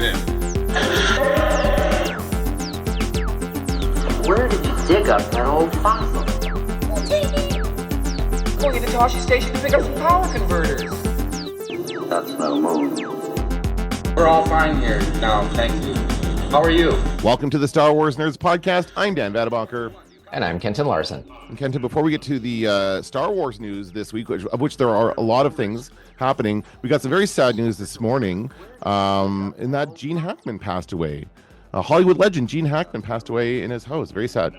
been? Where did you dig up that old fossil? Going into Toshi Station to pick up some power converters. That's no moon. We're all fine here now, thank you. How are you? Welcome to the Star Wars Nerds Podcast. I'm Dan Vadebonker. And I'm Kenton Larson. And Kenton, before we get to the Star Wars news this week, of which there are a lot of things happening, we got some very sad news this morning in that Gene Hackman passed away. Hollywood legend Gene Hackman passed away in his house. Very sad.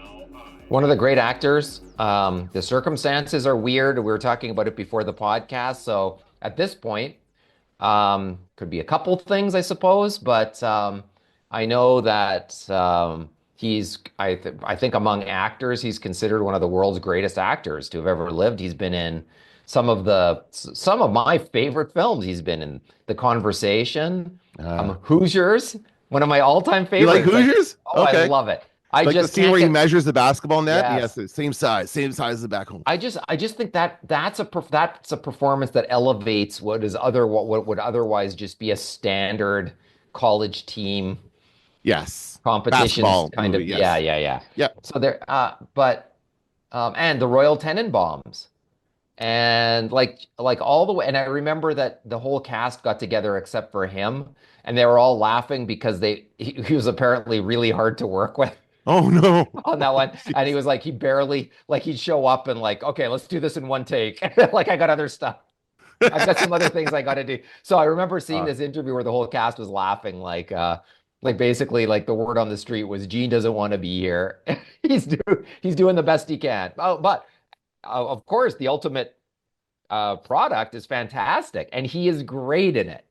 One of the great actors. The circumstances are weird. We were talking about it before the podcast. So at this point, could be a couple things, I suppose. But I know that he's, I think among actors, he's considered one of the world's greatest actors to have ever lived. He's been in some of my favorite films. He's been in The Conversation, Hoosiers, one of my all-time favorites. You like Hoosiers? Okay. I love it. I like just the scene where he measures the basketball net. Yes. Yes, same size as the back home. I just think that's a performance that elevates what would otherwise just be a standard college team. Yes. Competitions kind movie, of. Yes. Yeah. So there, and the Royal Tenenbaums, and like all the way. And I remember that the whole cast got together except for him, and they were all laughing because he was apparently really hard to work with. Oh no! On that one, and he was like, he'd show up and like, okay, let's do this in one take. Like, I got other stuff. I've got some other things I got to do. So I remember seeing this interview where the whole cast was laughing, like basically like the word on the street was Gene doesn't want to be here. He's doing the best he can. Oh, but of course, the ultimate product is fantastic, and he is great in it.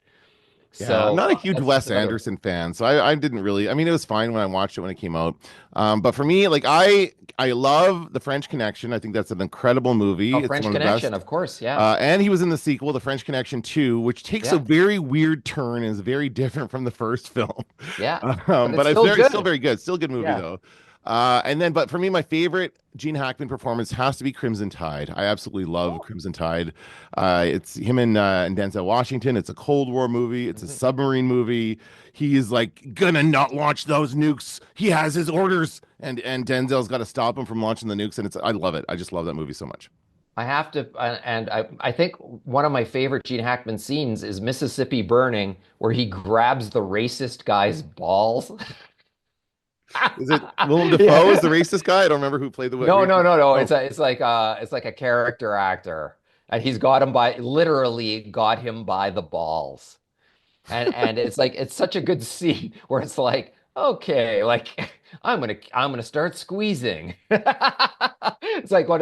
Yeah, so I'm not a huge Wes Anderson fan, so I didn't really. I mean, it was fine when I watched it when it came out, but for me, like I love The French Connection. I think that's an incredible movie. It's French Connection, of course, yeah. And he was in the sequel, The French Connection 2, which takes a very weird turn and is very different from the first film. Yeah, but it's still very good. Still a good movie though. But for me, my favorite Gene Hackman performance has to be Crimson Tide. I absolutely love Crimson Tide. It's him and Denzel Washington. It's a Cold War movie. It's a submarine movie. He is like gonna not launch those nukes. He has his orders, and Denzel's got to stop him from launching the nukes. And I love it. I just love that movie so much. I have to, and I think one of my favorite Gene Hackman scenes is Mississippi Burning, where he grabs the racist guy's balls. Is it Willem Dafoe is the racist guy? I don't remember who played the. No. Oh. It's like a character actor, and he's literally got him by the balls, and it's such a good scene where it's like, okay, like I'm gonna start squeezing. It's like one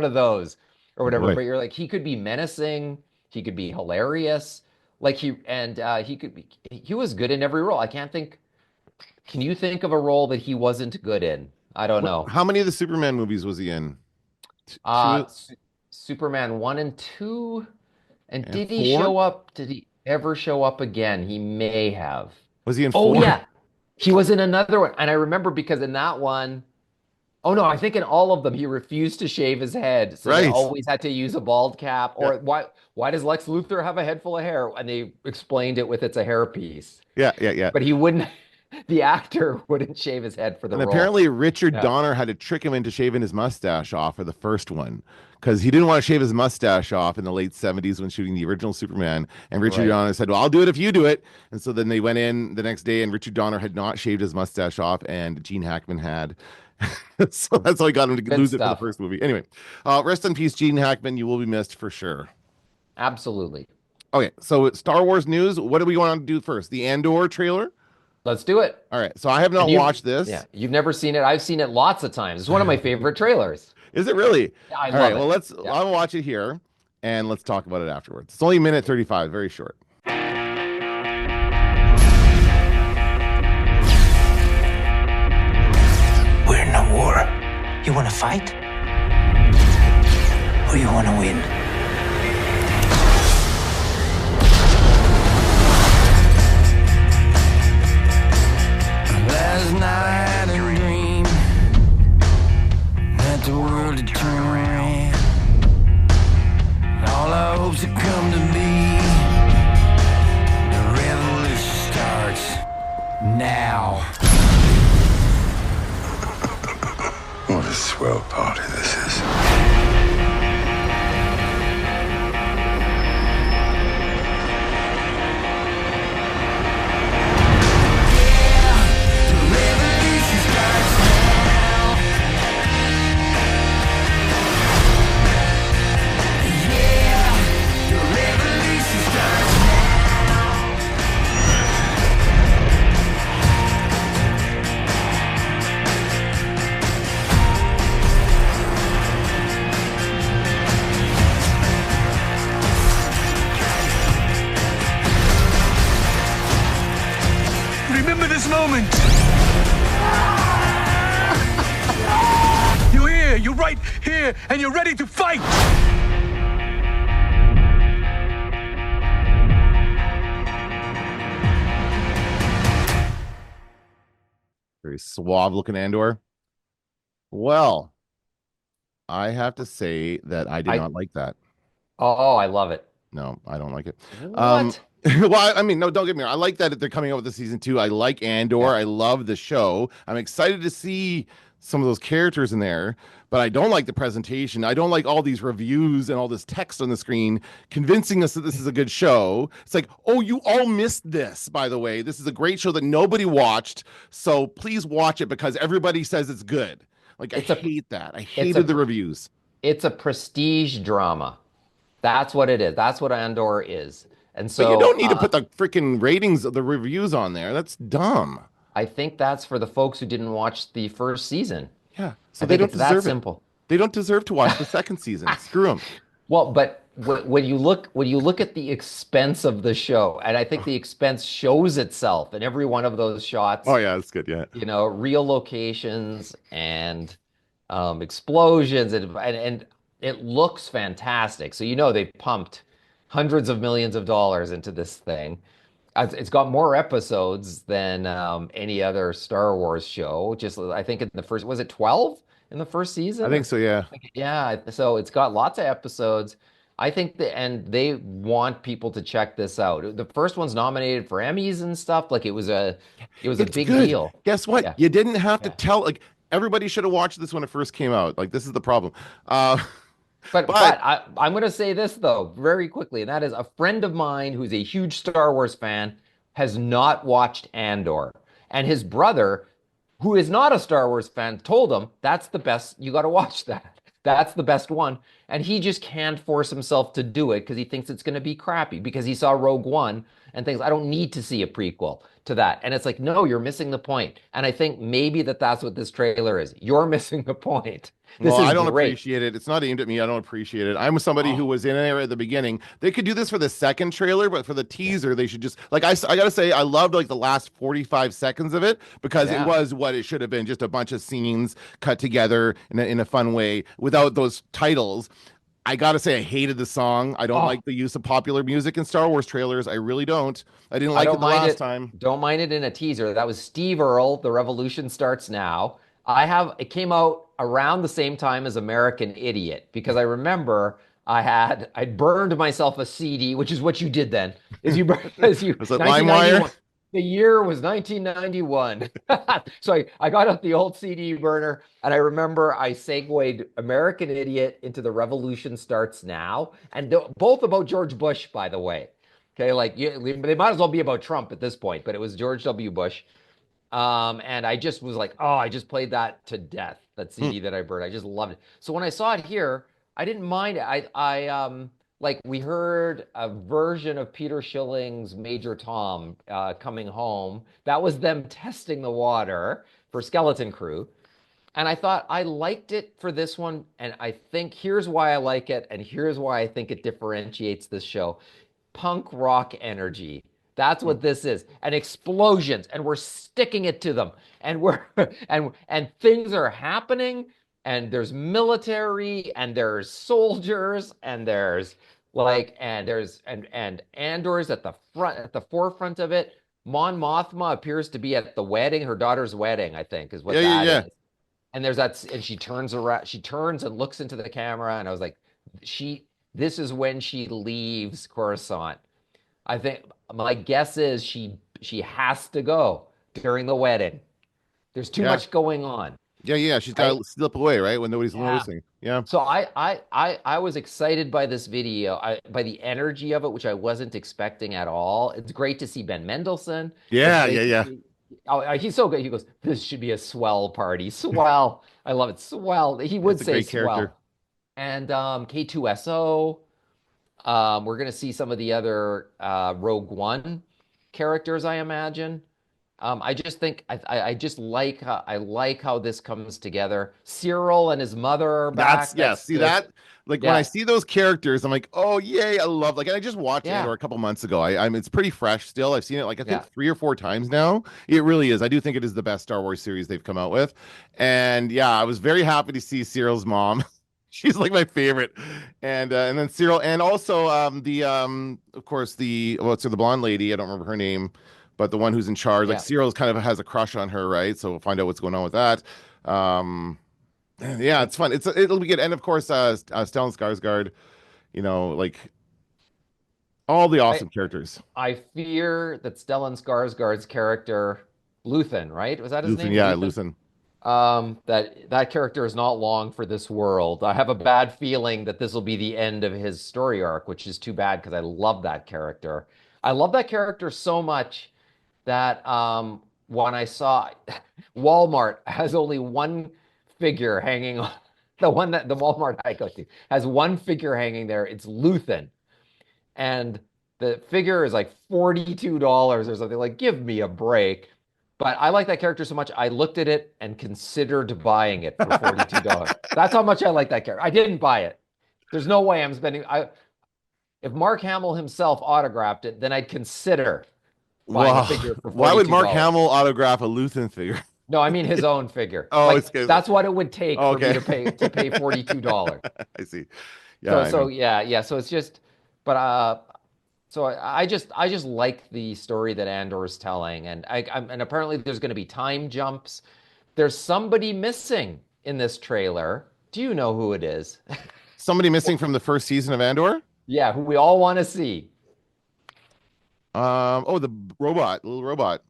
of those or whatever. Right. But you're like, he could be menacing, he could be hilarious, like he was good in every role. I can't think. Can you think of a role that he wasn't good in? I don't know. How many of the Superman movies was he in? Superman 1 and 2. And did 4? he show up? Did he ever show up again? He may have. Was he in 4? Oh, yeah. He was in another one. And I remember because in that one, I think in all of them, he refused to shave his head. So they always had to use a bald cap. Or why does Lex Luthor have a head full of hair? And they explained it with it's a hairpiece. Yeah. But he wouldn't. The actor wouldn't shave his head for the role. And apparently Richard Donner had to trick him into shaving his mustache off for the first one because he didn't want to shave his mustache off in the late 70s when shooting the original Superman. And Richard Donner said, well, I'll do it if you do it. And so then they went in the next day and Richard Donner had not shaved his mustache off and Gene Hackman had. So that's how he got him to lose it for the first movie. Anyway, rest in peace, Gene Hackman. You will be missed for sure. Absolutely. Okay, so Star Wars news. What do we want to do first? The Andor trailer? Let's do it. All right. So I have not watched this. Yeah. You've never seen it. I've seen it lots of times. It's one of my favorite trailers. Is it really? Yeah, I love it. Well, I'll watch it here and let's talk about it afterwards. It's only a minute 35, very short. We're in a war. You want to fight? Or you want to win? Last night I had a dream that the world had turned around. All our hopes had come to be. The revolution starts. swell party this is. Remember this moment. You're here, you're right here, and you're ready to fight. Very suave looking Andor. Well, I have to say that I did not like that. Oh, I love it. No, I don't like it. What? Well, I mean, no, don't get me wrong. I like that they're coming out with the season 2. I like Andor. Yeah. I love the show. I'm excited to see some of those characters in there, but I don't like the presentation. I don't like all these reviews and all this text on the screen convincing us that this is a good show. It's like, oh, you all missed this, by the way. This is a great show that nobody watched, so please watch it because everybody says it's good. Like, I hate that. I hated the reviews. It's a prestige drama. That's what it is. That's what Andor is. And so, but you don't need to put the freaking ratings of the reviews on there. That's dumb. I think that's for the folks who didn't watch the first season. Yeah, so they don't deserve that it. simple. They don't deserve to watch the second season. Screw them. Well, but when you look at the expense of the show, and I think the expense shows itself in every one of those shots. Oh yeah, that's good. Yeah, you know, real locations and explosions, and it looks fantastic. So you know they pumped hundreds of millions of dollars into this thing. It's got more episodes than any other Star Wars show. Just I think in the first, was it 12 in the first season? I think so. Yeah. Yeah. So it's got lots of episodes. I think and they want people to check this out. The first one's nominated for Emmys and stuff. Like it was a big deal. Guess what? Yeah. You didn't have to tell. Like everybody should have watched this when it first came out. Like this is the problem. But I'm going to say this, though, very quickly, and that is a friend of mine who's a huge Star Wars fan has not watched Andor. And his brother, who is not a Star Wars fan, told him, that's the best, you got to watch that. That's the best one. And he just can't force himself to do it because he thinks it's going to be crappy because he saw Rogue One and thinks, I don't need to see a prequel to that. And it's like, no, you're missing the point. And I think maybe that's what this trailer is. You're missing the point. I don't appreciate it. It's not aimed at me. I don't appreciate it. I'm somebody who was in there at the beginning. They could do this for the second trailer, but for the teaser, they should just I gotta say, I loved like the last 45 seconds of it because it was what it should have been, just a bunch of scenes cut together in a fun way without those titles. I gotta say, I hated the song. I don't like the use of popular music in Star Wars trailers. I really don't. I didn't like it the last time. Don't mind it in a teaser. That was Steve Earle, The Revolution Starts Now. It came out around the same time as American Idiot because I remember I burned myself a CD, which is what you did then. Was it LimeWire? The year was 1991. So I got out the old CD burner and I remember I segued American Idiot into The Revolution Starts Now, and both about George Bush, by the way. Okay, like they might as well be about Trump at this point, but it was George W. Bush. And I just was like, oh, I just played that to death, that CD that I burned. I just loved it. So when I saw it here, I didn't mind it. Like we heard a version of Peter Schilling's Major Tom coming home. That was them testing the water for Skeleton Crew. And I thought I liked it for this one. And I think here's why I like it. And here's why I think it differentiates this show. Punk rock energy. That's what this is. And explosions. And we're sticking it to them. And and things are happening. And there's military, and there's soldiers, and there's and Andor's at the forefront of it. Mon Mothma appears to be at the wedding, her daughter's wedding, I think, is what that is. And there's that, and she turns and looks into the camera, and I was like, this is when she leaves Coruscant. I think my guess is she has to go during the wedding. There's too much going on. Yeah. She's got right? to slip away, right, when nobody's Yeah. noticing. Yeah. So I was excited by this video, by the energy of it, which I wasn't expecting at all. It's great to see Ben Mendelsohn. It's Yeah. great to Yeah. see. Oh, he's so good. He goes, "This should be a swell party." Swell. I love it. Swell. He would It's a say great character. swell. And K2SO. We're gonna see some of the other Rogue One characters, I imagine. I just think I just like I like how this comes together. Cyril and his mother are That's back. yeah. That's See good. that? Like when I Yeah, see those characters, I'm like, oh yay! I love like. And I just watched yeah, Andor a couple months ago. I'm it's pretty fresh still. I've seen it like I think yeah. 3 or 4 times now. It really is. I do think it is the best Star Wars series they've come out with. And yeah, I was very happy to see Cyril's mom. She's like my favorite. And then Cyril and also the of course the what's her the blonde lady. I don't remember her name, but the one who's in charge. Like Yeah. Cyril kind of has a crush on her, right? So we'll find out what's going on with that. Um. Yeah, it's fun. It'll be good, and of course, Stellan Skarsgård. Like all the I awesome characters. I fear that Stellan Skarsgård's character, Luthen, right? Was that his Luthen, name? yeah, Luthen? Luthen. That character is not long for this world. I have a bad feeling that this will be the end of his story arc, which is too bad because I love that character. I love that character so much that when I saw Walmart has only one figure hanging on the one that the Walmart I go to has one figure hanging there. It's Luthen. And the figure is like $42 or something. Like, give me a break. But I like that character so much. I looked at it and considered buying it for $42. That's how much I like that character. I didn't buy it. There's no way I'm spending. If Mark Hamill himself autographed it, then I'd consider buying a Wow. figure for Why would Mark $42. Hamill autograph a Luthen figure? No, I mean his own figure. Oh, Like it's good. that's what it would take Oh, for me okay. to pay $42. I see. Yeah, So I so know. yeah. So it's just, but so I just like the story that Andor is telling, and and apparently there's going to be time jumps. There's somebody missing in this trailer. Do you know who it is? Somebody missing from the first season of Andor. Yeah, who we all want to see. Oh, the little robot.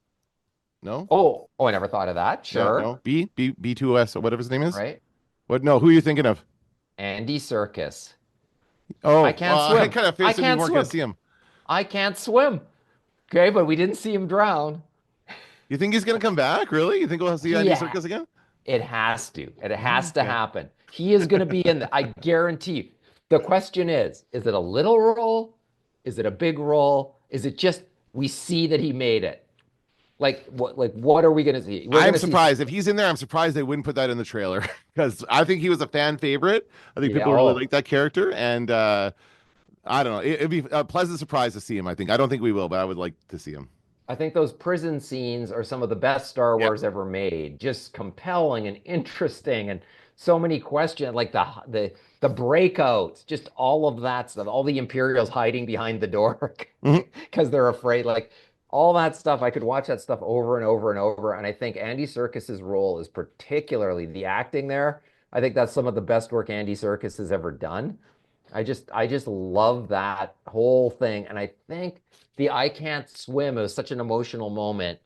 No, Oh, I never thought of that. no, Sure, no. B2S or whatever his name is. right? What? No, who are you thinking of? Andy Serkis. Oh, I can't I swim. kind of I figured we can't weren't going to swim. see him. I can't swim. Okay, but we didn't see him drown. You think he's going to come back? Really? You think we'll see Andy Yeah. Serkis again? It has to. It has to Okay. happen. He is going to be in I guarantee you. The question is it a little role? Is it a big role? Is it just we see that he made it? Like what are we going to see? We're I'm gonna see- surprised. If he's in there, I'm surprised they wouldn't put that in the trailer because I think he was a fan favorite. I think people really like that character. And I don't know. It'd be a pleasant surprise to see him, I think. I don't think we will, but I would like to see him. I think those prison scenes are some of the best Star Wars ever made. Just compelling and interesting and so many questions like the breakouts, just all of that stuff, all the Imperials hiding behind the door because they're afraid. Like all that stuff, I could watch that stuff over and over and over. And I think Andy Serkis's role is particularly the acting there. I think that's some of the best work Andy Serkis has ever done. I just love that whole thing. And I think the I can't swim, it was such an emotional moment.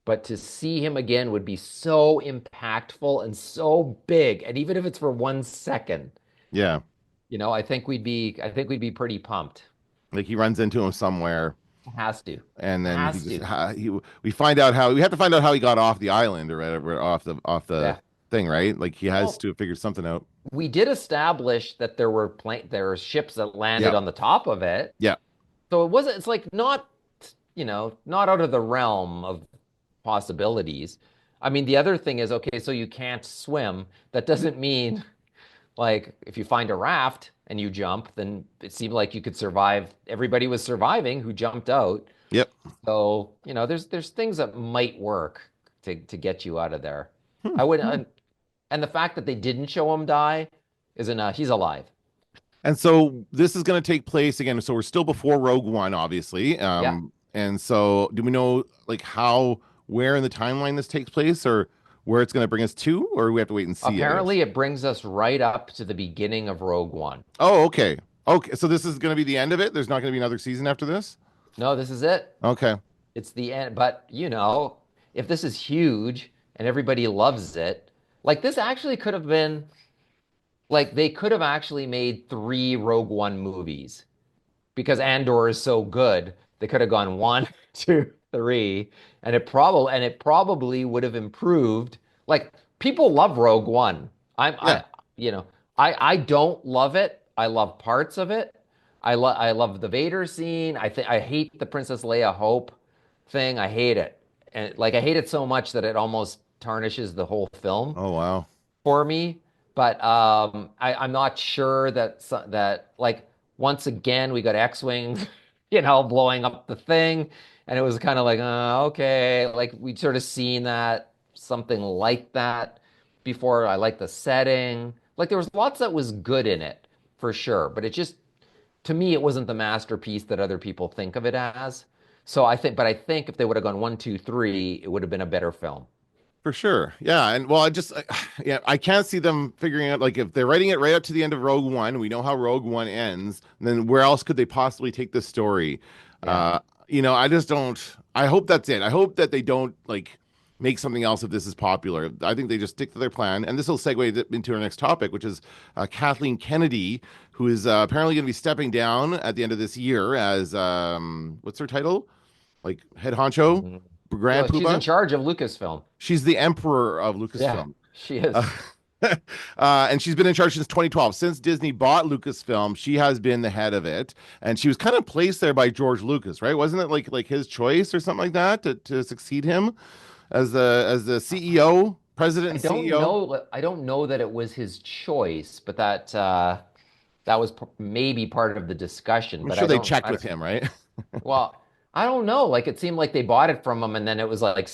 But to see him again would be so impactful and so big. And even if it's for 1 second, Yeah. I think we'd be pretty pumped. Like he runs into him somewhere. Has to. And then Has he just to. we have to find out how he got off the island or whatever, off the Yeah. thing, right? Like he has Well, to figure something out. We did establish that there were ships that landed Yeah. on the top of it. Yeah. So it's like not out of the realm of possibilities. I mean, the other thing is, okay, so you can't swim. That doesn't mean like if you find a raft and you jump, then it seemed like you could survive. Everybody was surviving who jumped out. Yep. So, there's things that might work to get you out of there. I would and the fact that they didn't show him die is enough. He's alive. And so this is going to take place again. So we're still before Rogue One, obviously. Yeah. And so do we know like where in the timeline this takes place or where it's going to bring us to, or we have to wait and see? Apparently, it brings us right up to the beginning of Rogue One. Oh, okay. Okay. So this is going to be the end of it. There's not going to be another season after this. No, this is it. Okay. It's the end. But if this is huge and everybody loves it, Like this actually could have been like they could have actually made three Rogue One movies because Andor is so good. They could have gone one, two, three, and it probably would have improved. Like people love Rogue One. Yeah. You know, I don't love it. I love parts of it. I love the Vader scene. I hate the Princess Leia Hope thing. I hate it. And like I hate it so much that it almost tarnishes the whole film Oh wow. for me. But I'm not sure that like once again we got X-Wing, blowing up the thing, and it was kind of like okay, like we'd sort of seen that something like that before. I like the setting, like there was lots that was good in it for sure, but it just to me it wasn't the masterpiece that other people think of it as. But I think if they would have gone one, two, three, it would have been a better film. For sure. Yeah. And well, yeah, I can't see them figuring out, like, if they're writing it right up to the end of Rogue One, we know how Rogue One ends, then where else could they possibly take this story? Yeah. I just don't, I hope that's it. I hope that they don't, like, make something else if this is popular. I think they just stick to their plan. And this will segue into our next topic, which is Kathleen Kennedy, who is apparently going to be stepping down at the end of this year as, what's her title? Like, head honcho? Mhm. Grand Well, she's in Poobah? charge of Lucasfilm. She's the emperor of Yeah, Lucasfilm. she is. Uh, and she's been in charge since 2012. Since Disney bought Lucasfilm, she has been the head of it, and she was kind of placed there by George Lucas, right? Wasn't it like his choice or something like that to succeed him as the CEO, president I and don't CEO? know. I don't know that it was his choice, but that was maybe part of the discussion. I'm But sure I they don't. checked I with don't. him, right? Well, I don't know. Like it seemed like they bought it from him, and then it was like,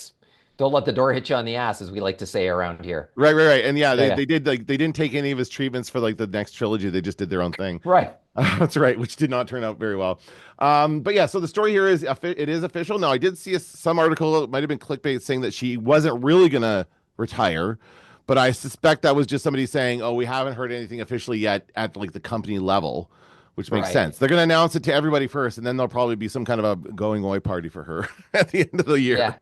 "Don't let the door hit you on the ass," as we like to say around here. Right. And yeah, Yeah, they, yeah. they did like they didn't take any of his treatments for like the next trilogy. They just did their own thing. Right. That's right, which did not turn out very well. But yeah, so the story here is it is official. Now, I did see some article, it might have been clickbait, saying that she wasn't really gonna retire, but I suspect that was just somebody saying, "Oh, we haven't heard anything officially yet at like the company level," which makes Right. sense. They're gonna announce it to everybody first, and then there'll probably be some kind of a going away party for her at the end of the year, Yeah.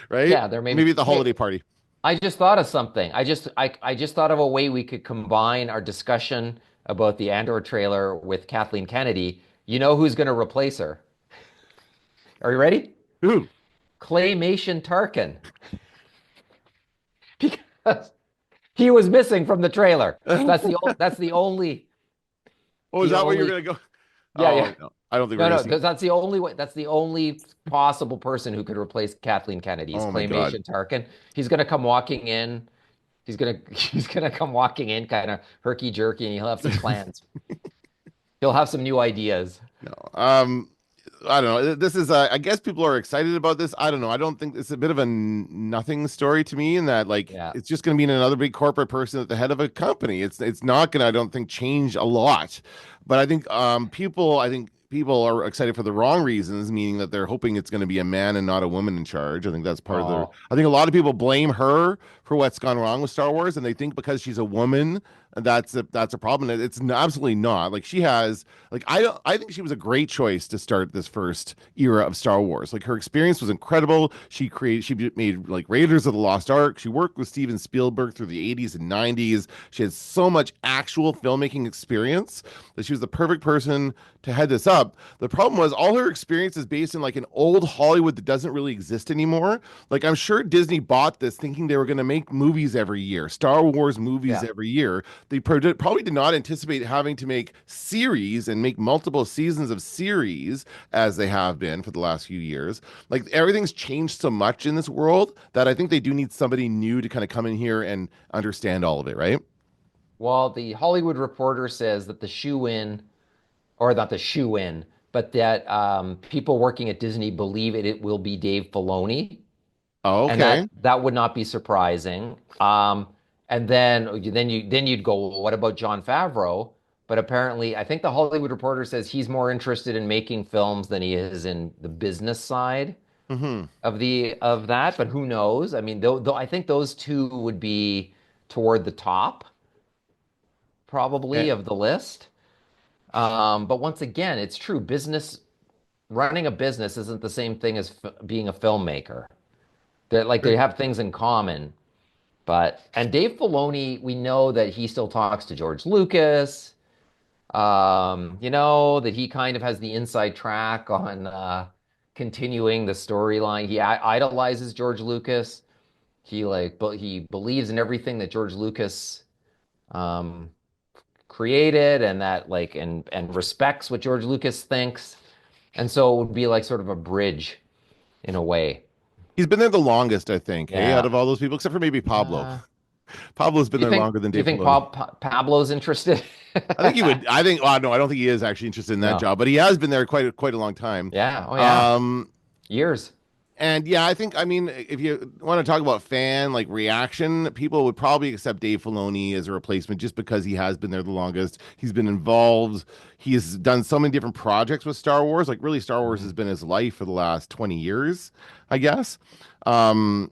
right? Yeah. There may be. Maybe at the Hey, holiday party. I just thought of something. I just thought of a way we could combine our discussion about the Andor trailer with Kathleen Kennedy. You know who's going to replace her? Are you ready? Ooh. Claymation Tarkin. Because he was missing from the trailer. That's the only Oh, is the that where you're only gonna go? yeah, Oh, yeah. no, I don't think we're No, gonna no, see. that's the only way. That's the only possible person who could replace Kathleen Kennedy is Oh my God. Claymation Tarkin. He's gonna come walking in. He's gonna he's gonna come walking in kind of herky jerky, and he'll have some plans. He'll have some new ideas. No. I don't know. This is, I guess people are excited about this. I don't know. I don't think it's a bit of a nothing story to me in that, like, Yeah. it's just going to be another big corporate person at the head of a company. It's not going to, I don't think, change a lot. But I think people are excited for the wrong reasons, meaning that they're hoping it's going to be a man and not a woman in charge. I think that's part of the. Oh, I think a lot of people blame her for what's gone wrong with Star Wars, and they think because she's a woman, that's a problem. It's absolutely not. Like she has, like I think she was a great choice to start this first era of Star Wars. Like her experience was incredible. She made like Raiders of the Lost Ark. She worked with Steven Spielberg through the 80s and 90s. She had so much actual filmmaking experience that she was the perfect person to head this up. The problem was all her experience is based in like an old Hollywood that doesn't really exist anymore. Like I'm sure Disney bought this thinking they were going to make movies every year, Star Wars movies yeah. every year. They probably did not anticipate having to make series and make multiple seasons of series as they have been for the last few years. Like everything's changed so much in this world that I think they do need somebody new to kind of come in here and understand all of it, right? Well, the Hollywood Reporter says that the shoe-in, or not the shoe-in, but that people working at Disney believe it will be Dave Filoni, Oh, and okay. that would not be surprising. And then you'd go, well, what about Jon Favreau? But apparently, I think the Hollywood Reporter says he's more interested in making films than he is in the business side Hmm. of that. But who knows? I mean, though I think those two would be toward the top probably of the list. But once again, it's true. Running a business isn't the same thing as being a filmmaker. That like they have things in common. And Dave Filoni, we know that he still talks to George Lucas. That he kind of has the inside track on continuing the storyline. He idolizes George Lucas. But he believes in everything that George Lucas um, created, and that and respects what George Lucas thinks. And so it would be like sort of a bridge in a way. He's been there the longest, I think, hey, out Yeah. of all those people, except for maybe Pablo. Pablo's been Do you there think longer than do you Dave think Filoni. Pablo's interested? I think he would. I think. Oh no, I don't think he is actually interested in that No. job, but he has been there quite a long time. Yeah. Oh yeah. Um, Years. and yeah, I think. I mean, if you want to talk about fan like reaction, people would probably accept Dave Filoni as a replacement just because he has been there the longest. He's been involved. He has done so many different projects with Star Wars. Like really, Star Wars has been his life for the last 20 years, I guess. So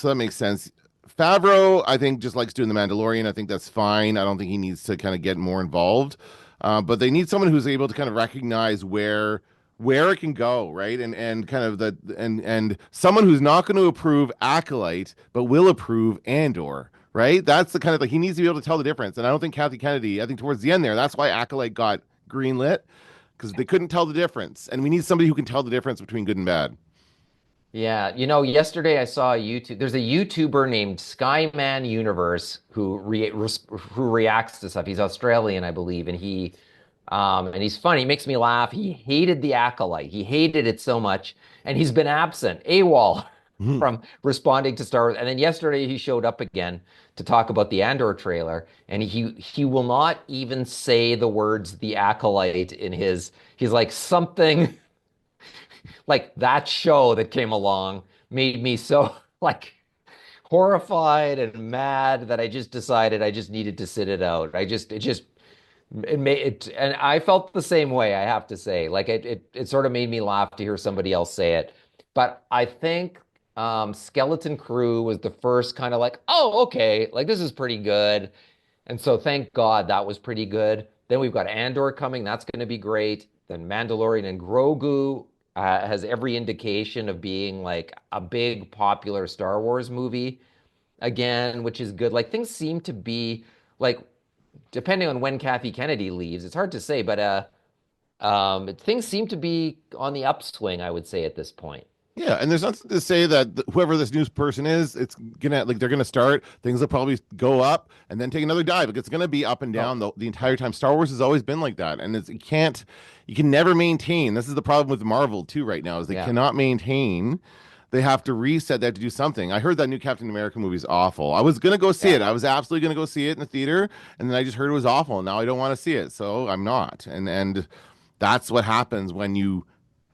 that makes sense. Favreau, I think, just likes doing The Mandalorian. I think that's fine. I don't think he needs to kind of get more involved. But they need someone who's able to kind of recognize where it can go, right? And kind of and someone who's not going to approve Acolyte, but will approve Andor, right? That's the kind of like he needs to be able to tell the difference. And I don't think Kathleen Kennedy, I think towards the end there, that's why Acolyte got greenlit, because they couldn't tell the difference. And we need somebody who can tell the difference between good and bad. Yeah, yesterday I saw a YouTube. There's a YouTuber named Skyman Universe who reacts to stuff. He's Australian, I believe, and he's funny. He makes me laugh. He hated the Acolyte. He hated it so much, and he's been absent, AWOL, from responding to Star Wars. And then yesterday he showed up again to talk about the Andor trailer, and he will not even say the words "the Acolyte" in his. He's like something. Like that show that came along made me so like horrified and mad that I just decided I just needed to sit it out. It made it, and I felt the same way, I have to say. Like it sort of made me laugh to hear somebody else say it. But I think Skeleton Crew was the first kind of like, oh, okay, like this is pretty good. And so thank God that was pretty good. Then we've got Andor coming. That's going to be great. Then Mandalorian and Grogu has every indication of being like a big popular Star Wars movie again, which is good. Like things seem to be like, depending on when Kathy Kennedy leaves, it's hard to say, but things seem to be on the upswing, I would say at this point. Yeah, and there's nothing to say that whoever this news person is, it's gonna like they're gonna start things will probably go up and then take another dive. Like it's gonna be up and down the entire time. Star Wars has always been like that, and you can never maintain. This is the problem with Marvel too right now is they cannot maintain. They have to reset. They have to do something. I heard that new Captain America movie is awful. I was gonna go see it. I was absolutely gonna go see it in the theater, and then I just heard it was awful. And now I don't want to see it, so I'm not. And that's what happens when you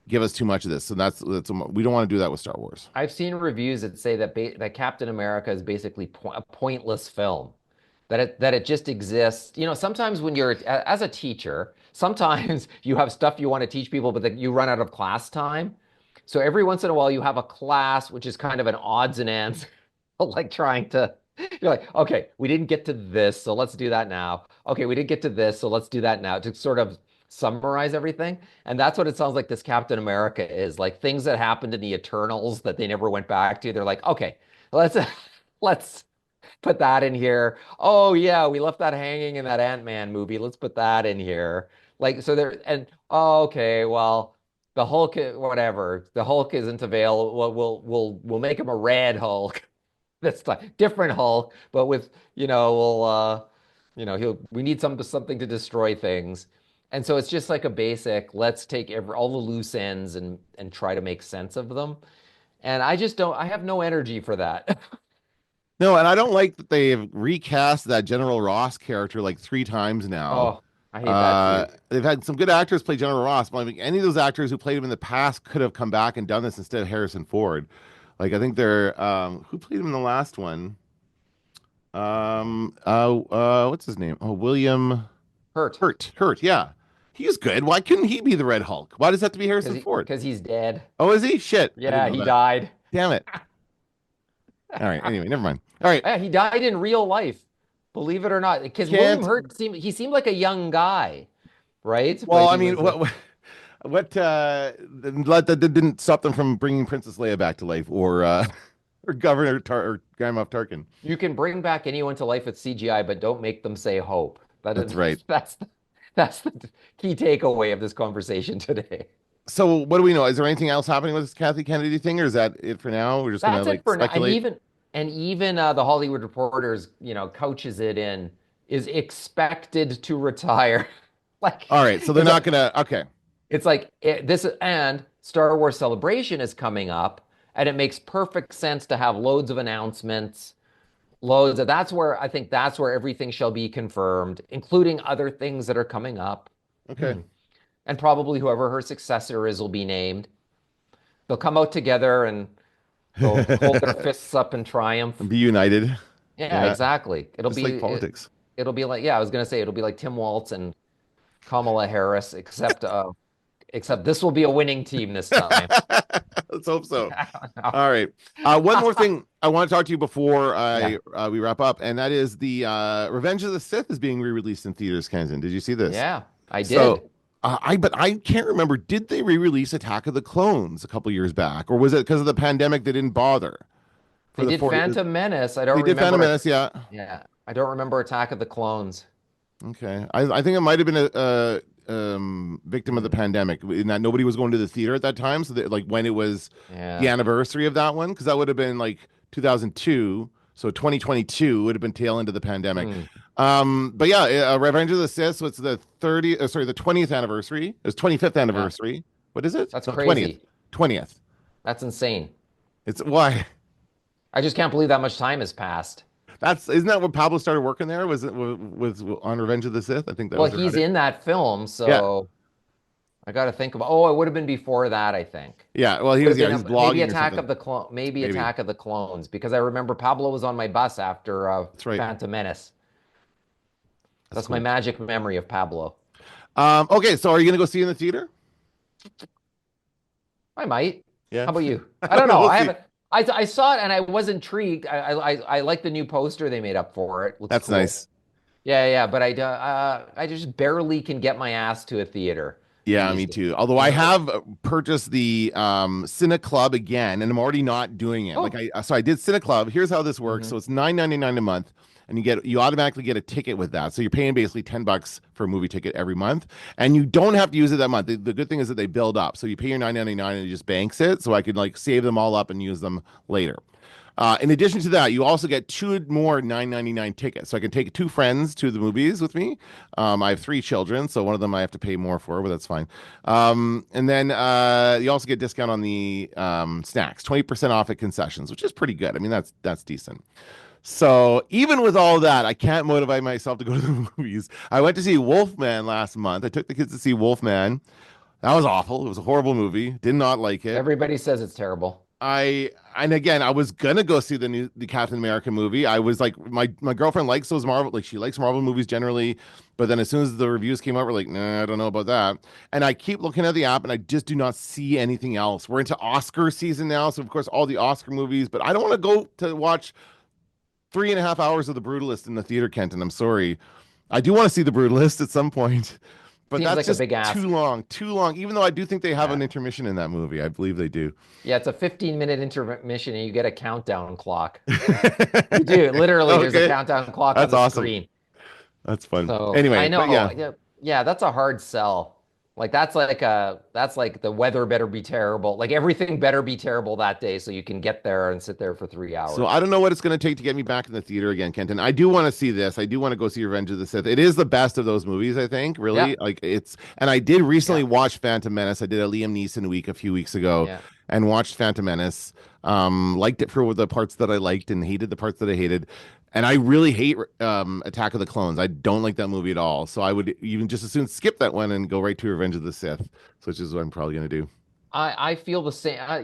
give us too much of this. So that's we don't want to do that with Star Wars. I've seen reviews that say that Captain America is basically a pointless film. That it just exists. Sometimes when you're as a teacher, sometimes you have stuff you want to teach people, but you run out of class time. So every once in a while you have a class which is kind of an odds and ends, like trying to. You're like, okay, we didn't get to this, so let's do that now. Okay, we didn't get to this, so let's do that now, to sort of summarize everything. And that's what it sounds like this Captain America is, like things that happened in the Eternals that they never went back to. They're like, okay, let's let's put that in here. Oh yeah, we left that hanging in that Ant-Man movie. Let's put that in here. Like so there and oh, okay, well, the Hulk, whatever. The Hulk isn't available. We'll make him a red Hulk this time. Different Hulk, but with, we need something to destroy things. And so it's just like a basic, let's take all the loose ends and try to make sense of them. And I have no energy for that. No, and I don't like that they've recast that General Ross character like 3 times now. Oh, I hate that too. They've had some good actors play General Ross, but I think any of those actors who played him in the past could have come back and done this instead of Harrison Ford. Like I think they're who played him in the last one? What's his name? Oh, William Hurt, yeah. He's good. Why couldn't he be the Red Hulk? Why does it have to be Harrison Ford? Because he's dead. Oh, is he? Shit. Yeah, he died. Damn it. All right. Anyway, never mind. All right. Yeah, he died in real life. Believe it or not. Because William Hurt seemed like a young guy, right? Well, I mean, that didn't stop them from bringing Princess Leia back to life, or or or Grand Moff Tarkin. You can bring back anyone to life with CGI, but don't make them say hope. That That's is, right. that's the key takeaway of this conversation today. So what do we know? Is there anything else happening with this Kathy Kennedy thing, or is that it for now? We're just gonna That's it like for now. And speculate. even the Hollywood Reporters, couches it in is expected to retire. Like All right, so they're it's not like gonna. Okay, this and Star Wars Celebration is coming up, and it makes perfect sense to have loads of announcements. That's where everything shall be confirmed, including other things that are coming up. okay. And probably whoever her successor is will be named. They'll come out together and they'll hold their fists up in triumph. Be united. Yeah, Yeah, exactly. just like politics. It'll be like, yeah, I was gonna say it'll be like Tim Waltz and Kamala Harris, except this will be a winning team this time. Let's hope so. All right. One more thing I want to talk to you before we wrap up, and that is the Revenge of the Sith is being re-released in theaters. Kenton, did you see this? Yeah, I did. So, but I can't remember. Did they re-release Attack of the Clones a couple years back, or was it because of the pandemic they didn't bother? They did Phantom Menace. I don't They did remember. Phantom Menace, yeah. Yeah, I don't remember Attack of the Clones. Okay, I think it might have been a victim of the pandemic in that nobody was going to the theater at that time. So that, like when it was the anniversary of that one, because that would have been like 2002. So 2022 would have been tail end of the pandemic. But yeah, Revenge of the Sith. So it's the 20th anniversary. It was 25th anniversary. Yeah. What is it? That's crazy. 20th. That's insane. It's why. I just can't believe that much time has passed. Isn't that when Pablo started working there? Was it was on Revenge of the Sith? I think that. Well, he's in that film, so yeah. I got to think about. Oh, it would have been before that, I think. Yeah, well, he's blogging. Maybe Attack of the Clones, because I remember Pablo was on my bus after Phantom Menace. That's cool. My magic memory of Pablo. Okay, so are you gonna go see it in the theater? I might. Yeah. How about you? I don't know. I haven't. I saw it and I was intrigued. I like the new poster they made up for it. That's cool. Nice. Yeah, but I just barely can get my ass to a theater. Yeah, me too. Although I have purchased the Cine Club again, and I'm already not doing it. So I did Cine Club. Here's how this works. So it's $9.99 a month, and you automatically get a ticket with that. So you're paying basically $10 for a movie ticket every month, and you don't have to use it that month. The good thing is that they build up. So you pay your $9.99 and it just banks it. So I could like save them all up and use them later. In addition to that, you also get 2 more $9.99 tickets. So I can take 2 friends to the movies with me. I have 3 children, so one of them I have to pay more for, but that's fine. And then you also get a discount on the snacks, 20% off at concessions, which is pretty good. I mean, that's decent. So even with all that, I can't motivate myself to go to the movies. I went to see Wolfman last month. I took the kids to see Wolfman. That was awful. It was a horrible movie. Did not like it. Everybody says it's terrible. I was gonna go see the Captain America movie. I was like, my girlfriend likes those Marvel, like she likes Marvel movies generally, but then as soon as the reviews came out, we're like, nah, I don't know about that. And I keep looking at the app, and I just do not see anything else. We're into Oscar season now, so of course all the Oscar movies, but I don't want to go to watch 3.5 hours of The Brutalist in the theater, Kenton. I'm sorry. I do want to see The Brutalist at some point. But seems that's like just a big ask. too long. Even though I do think they have an intermission in that movie. I believe they do. Yeah, it's a 15-minute intermission, and you get a countdown clock. You do. Literally, there's a countdown clock on the screen. That's fun. So, anyway, I know. Yeah, that's a hard sell. Like that's like the weather better be terrible. Like everything better be terrible that day so you can get there and sit there for 3 hours. So I don't know what it's going to take to get me back in the theater again, Kenton. I do want to see this. I do want to go see Revenge of the Sith. It is the best of those movies, I think, really. Yeah. And I did recently watch Phantom Menace. I did a Liam Neeson week a few weeks ago and watched Phantom Menace. Liked it for the parts that I liked and hated the parts that I hated. And I really hate Attack of the Clones. I don't like that movie at all. So I would even just as soon skip that one and go right to Revenge of the Sith, which is what I'm probably going to do. I feel the same. I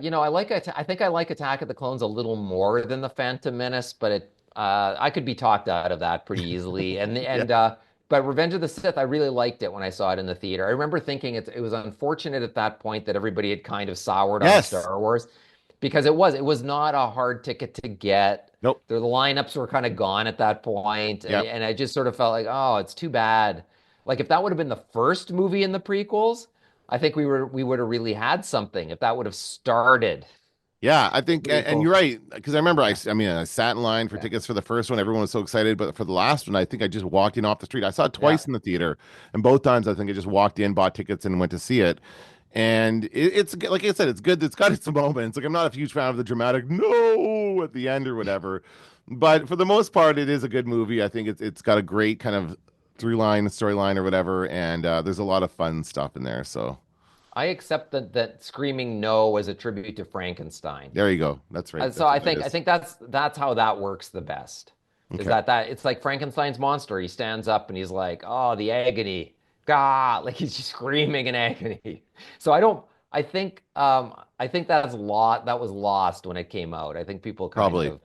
think I like Attack of the Clones a little more than the Phantom Menace, but I could be talked out of that pretty easily. But Revenge of the Sith, I really liked it when I saw it in the theater. I remember thinking it was unfortunate at that point that everybody had kind of soured on Star Wars. Because it was not a hard ticket to get. Nope. The lineups were kind of gone at that point. And I just sort of felt like, oh, it's too bad. Like if that would have been the first movie in the prequels, I think we would have really had something if that would have started Yeah, I think, Really and cool. you're right, because I remember, I sat in line for tickets for the first one. Everyone was so excited, but for the last one, I think I just walked in off the street. I saw it Yeah. twice in the theater, and both times I think I just walked in, bought tickets, and went to see it. And it's like I said, it's good. It's got its moments. Like I'm not a huge fan of the dramatic no at the end or whatever, but for the most part, it is a good movie. I think it's got a great kind of through line, storyline or whatever, and there's a lot of fun stuff in there. So I accept that screaming no was a tribute to Frankenstein. there you go. That's right. So I think that's how that works the best. Is Okay. that it's like Frankenstein's monster. He stands up and he's like, "Oh, the agony, God!" Like he's just screaming in agony. So I think that was lost when it came out. I think people kind Probably. of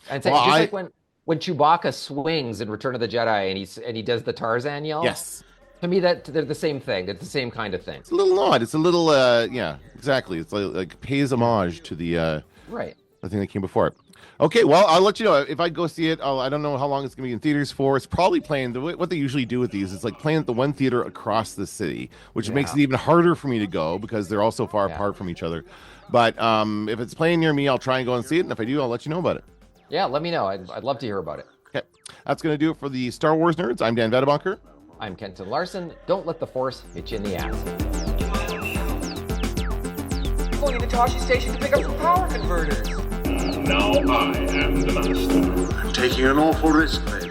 and so, Well, just like when Chewbacca swings in Return of the Jedi and he does the Tarzan yell. Yes. To me, that they're the same thing. It's the same kind of thing. It's a little odd. It's a little, yeah, exactly. It's like pays homage to the Right. thing that came before it. Okay, well, I'll let you know if I go see it. I don't know how long it's gonna be in theaters for. It's probably playing what they usually do with these. It's like playing at the one theater across the city, which makes it even harder for me to go because they're all so far apart from each other. But if it's playing near me, I'll try and go and see it. And if I do, I'll let you know about it. Yeah, let me know. I'd love to hear about it. Okay, that's gonna do it for the Star Wars nerds. I'm Dan Vedebunker. I'm Kenton Larson. Don't let the Force hit you in the ass. Going into Toshi Station to pick up some power converters. Now I am the master. I'm taking an awful risk, mate.